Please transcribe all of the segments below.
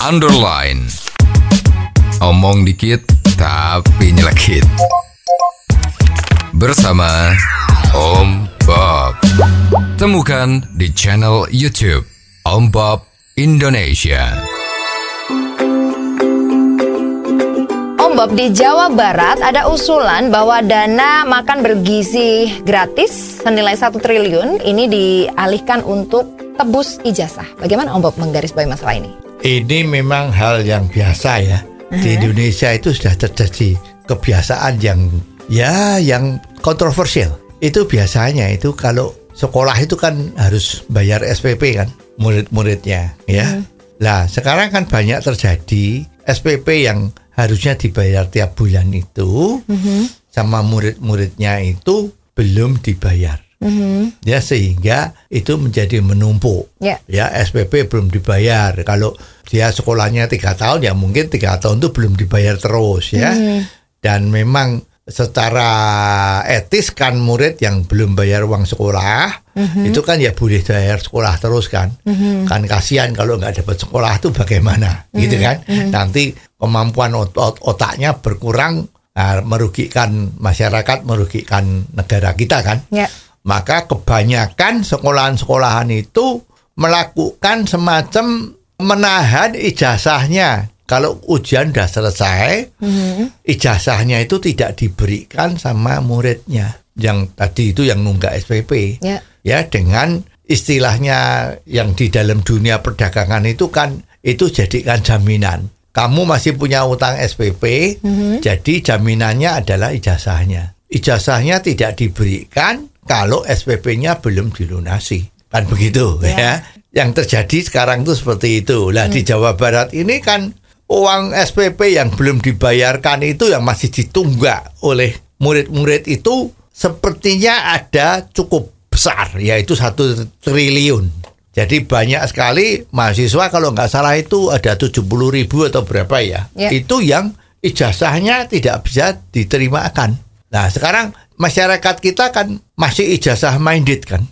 underline. Omong dikit tapi nyelekit. Bersama Om Bob. Temukan di channel YouTube Om Bob Indonesia. Om Bob, di Jawa Barat ada usulan bahwa dana makan bergizi gratis senilai 1 triliun ini dialihkan untuk tebus ijazah. Bagaimana Om Bob menggarisbawahi masalah ini? Ini memang hal yang biasa ya. Di Indonesia itu sudah terjadi kebiasaan yang kontroversial. Itu biasanya itu kalau sekolah itu kan harus bayar SPP kan, murid-muridnya ya. Lah sekarang kan banyak terjadi SPP yang harusnya dibayar tiap bulan itu sama murid-muridnya itu belum dibayar. Ya, sehingga itu menjadi menumpuk. Ya, SPP belum dibayar. Kalau dia sekolahnya 3 tahun, ya mungkin 3 tahun itu belum dibayar terus ya. Dan memang secara etis kan murid yang belum bayar uang sekolah itu kan ya boleh bayar sekolah terus kan. Kan kasihan kalau nggak dapat sekolah itu bagaimana gitu kan. Nanti kemampuan otaknya berkurang, merugikan masyarakat, merugikan negara kita kan. Maka kebanyakan sekolahan-sekolahan itu melakukan semacam menahan ijazahnya. Kalau ujian sudah selesai, ijazahnya itu tidak diberikan sama muridnya. Yang tadi itu yang nunggak SPP. Ya, dengan istilahnya yang di dalam dunia perdagangan itu kan, itu jadikan jaminan. Kamu masih punya utang SPP, jadi jaminannya adalah ijazahnya. Ijazahnya tidak diberikan kalau SPP-nya belum dilunasi. Kan begitu ya. Yang terjadi sekarang itu seperti itu. Lah di Jawa Barat ini kan uang SPP yang belum dibayarkan itu yang masih ditunggak oleh murid-murid itu sepertinya ada cukup besar, yaitu 1 triliun. Jadi banyak sekali mahasiswa, kalau nggak salah itu ada 70.000 atau berapa ya. Itu yang ijazahnya tidak bisa diterimakan. Nah sekarang masyarakat kita kan masih ijazah minded kan.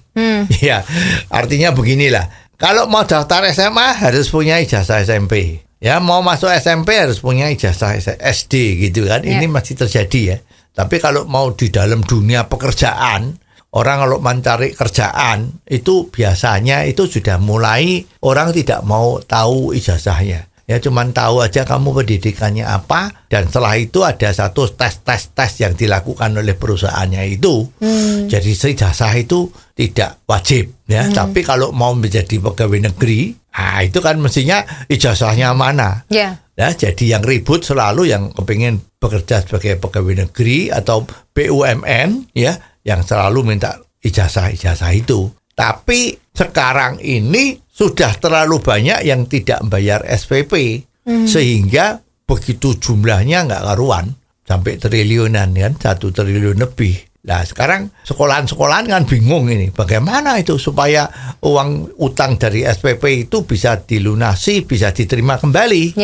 Ya, artinya beginilah. Kalau mau daftar SMA harus punya ijazah SMP. Ya, mau masuk SMP harus punya ijazah SD gitu kan. Ini masih terjadi ya. Tapi kalau mau di dalam dunia pekerjaan, orang kalau mencari kerjaan itu biasanya itu sudah mulai orang tidak mau tahu ijazahnya. Ya cuman tahu aja kamu pendidikannya apa, dan setelah itu ada satu tes yang dilakukan oleh perusahaannya itu. Jadi ijazah itu tidak wajib ya. Tapi kalau mau menjadi pegawai negeri, itu kan mestinya ijazahnya mana. Ya, jadi yang ribut selalu yang kepingin bekerja sebagai pegawai negeri atau BUMN ya, yang selalu minta ijazah itu. Tapi sekarang ini sudah terlalu banyak yang tidak membayar SPP, sehingga begitu jumlahnya nggak karuan, sampai triliunan kan, 1 triliun lebih. Nah sekarang sekolahan-sekolahan kan bingung ini, bagaimana itu supaya uang utang dari SPP itu bisa dilunasi, bisa diterima kembali.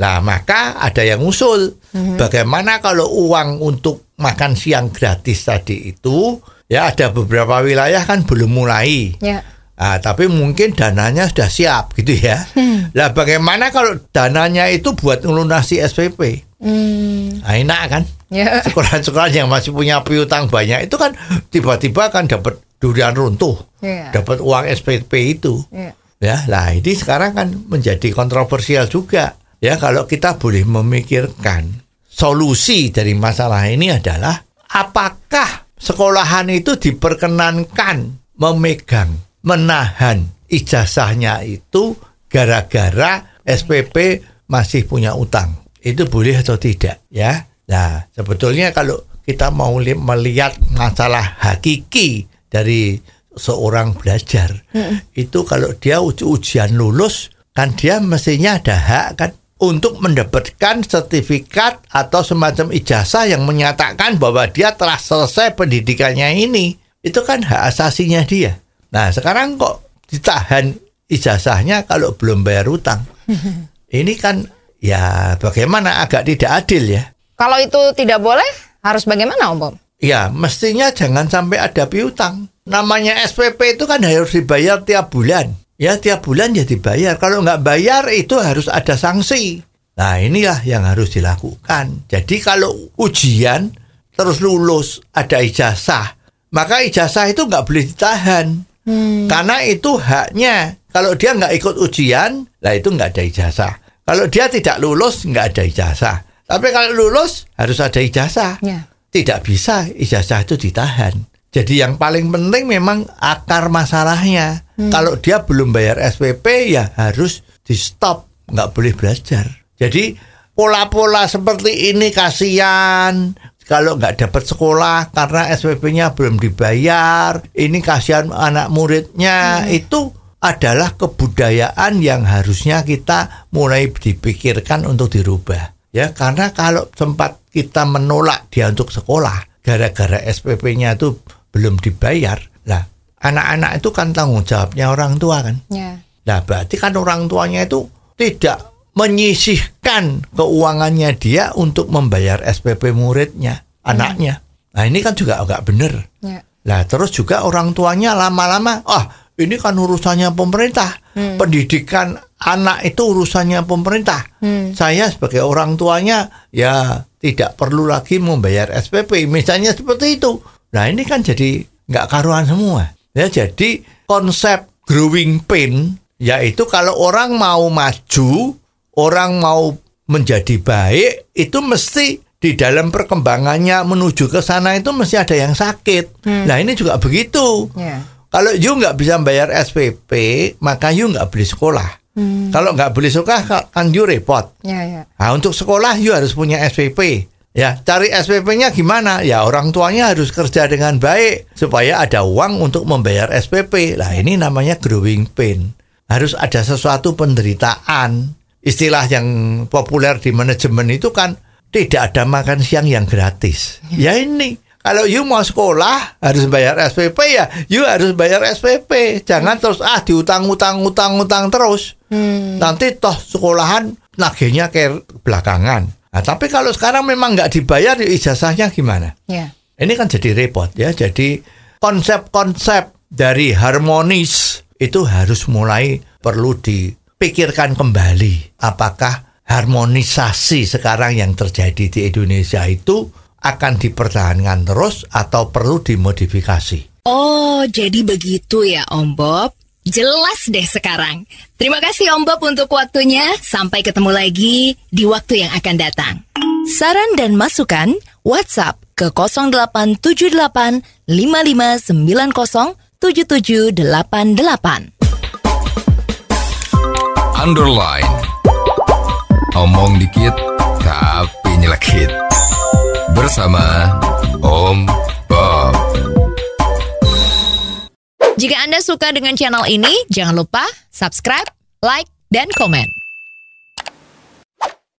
Nah maka ada yang usul, bagaimana kalau uang untuk makan siang gratis tadi itu, ya ada beberapa wilayah kan belum mulai. Tapi mungkin dananya sudah siap gitu ya. Lah bagaimana kalau dananya itu buat melunasi SPP? Enak kan? Sekolah-sekolah yang masih punya piutang banyak itu kan tiba-tiba kan dapat durian runtuh, dapat uang SPP itu. Ya, lah ini sekarang kan menjadi kontroversial juga. Ya, kalau kita boleh memikirkan solusi dari masalah ini adalah apakah sekolahan itu diperkenankan menahan ijazahnya itu gara-gara SPP masih punya utang. Itu boleh atau tidak ya. Nah sebetulnya kalau kita mau melihat masalah hakiki dari seorang belajar, itu kalau dia ujian lulus kan dia mestinya ada hak kan untuk mendapatkan sertifikat atau semacam ijazah yang menyatakan bahwa dia telah selesai pendidikannya ini. Itu kan hak asasinya dia. Nah sekarang kok ditahan ijazahnya kalau belum bayar utang. Ini kan ya bagaimana, agak tidak adil ya. Kalau itu tidak boleh, harus bagaimana Om Bob? Ya mestinya jangan sampai ada piutang. Namanya SPP itu kan harus dibayar tiap bulan. ya tiap bulan ya dibayar. Kalau nggak bayar itu harus ada sanksi. Nah inilah yang harus dilakukan. Jadi kalau ujian terus lulus ada ijazah, maka ijazah itu nggak boleh ditahan. Karena itu haknya. Kalau dia nggak ikut ujian, lah itu nggak ada ijazah. Kalau dia tidak lulus, nggak ada ijazah. Tapi kalau lulus, harus ada ijazah. Ya. Tidak bisa ijazah itu ditahan. Jadi yang paling penting memang akar masalahnya. Kalau dia belum bayar SPP, ya harus di stop. Nggak boleh belajar. Jadi pola-pola seperti ini kasihan. Kalau nggak dapat sekolah karena SPP-nya belum dibayar, ini kasihan anak muridnya. Itu adalah kebudayaan yang harusnya kita mulai dipikirkan untuk dirubah. Ya, karena kalau sempat kita menolak dia untuk sekolah gara-gara SPP-nya itu belum dibayar, lah anak-anak itu kan tanggung jawabnya orang tua kan. Ya. Nah, berarti kan orang tuanya itu tidak menyisihkan keuangannya dia untuk membayar SPP muridnya, anaknya. Nah, ini kan juga agak benar. Ya. Nah, terus juga orang tuanya lama-lama, ini kan urusannya pemerintah. Pendidikan anak itu urusannya pemerintah. Saya sebagai orang tuanya ya tidak perlu lagi membayar SPP. Misalnya seperti itu. Nah, ini kan jadi nggak karuan semua. Ya, jadi konsep growing pain yaitu kalau orang mau maju, orang mau menjadi baik, itu mesti di dalam perkembangannya menuju ke sana itu mesti ada yang sakit. Nah, ini juga begitu. Ya. Kalau you nggak bisa bayar SPP, maka you nggak boleh sekolah. Kalau nggak boleh sekolah, kan you repot. Ya. Nah, untuk sekolah you harus punya SPP. Ya, cari SPP-nya gimana? Ya, orang tuanya harus kerja dengan baik supaya ada uang untuk membayar SPP. Lah, ini namanya growing pain. Harus ada sesuatu penderitaan. Istilah yang populer di manajemen itu kan tidak ada makan siang yang gratis. Ya ini. Kalau you mau sekolah harus bayar SPP ya, you harus bayar SPP. Jangan terus diutang terus. Nanti toh sekolahan nagihnya ke belakangan. Nah, tapi kalau sekarang memang nggak dibayar, ijazahnya gimana? Ya. Ini kan jadi repot ya. Jadi konsep-konsep dari harmonis itu harus mulai perlu dipikirkan kembali. Apakah harmonisasi sekarang yang terjadi di Indonesia itu akan dipertahankan terus atau perlu dimodifikasi? Oh, jadi begitu ya Om Bob. Jelas deh sekarang. Terima kasih Om Bob untuk waktunya. Sampai ketemu lagi di waktu yang akan datang. Saran dan masukan WhatsApp ke 0878 5590 7788. Underline. Omong dikit tapi nyelekit. Bersama Om Bob. Jika Anda suka dengan channel ini, jangan lupa subscribe, like, dan komen.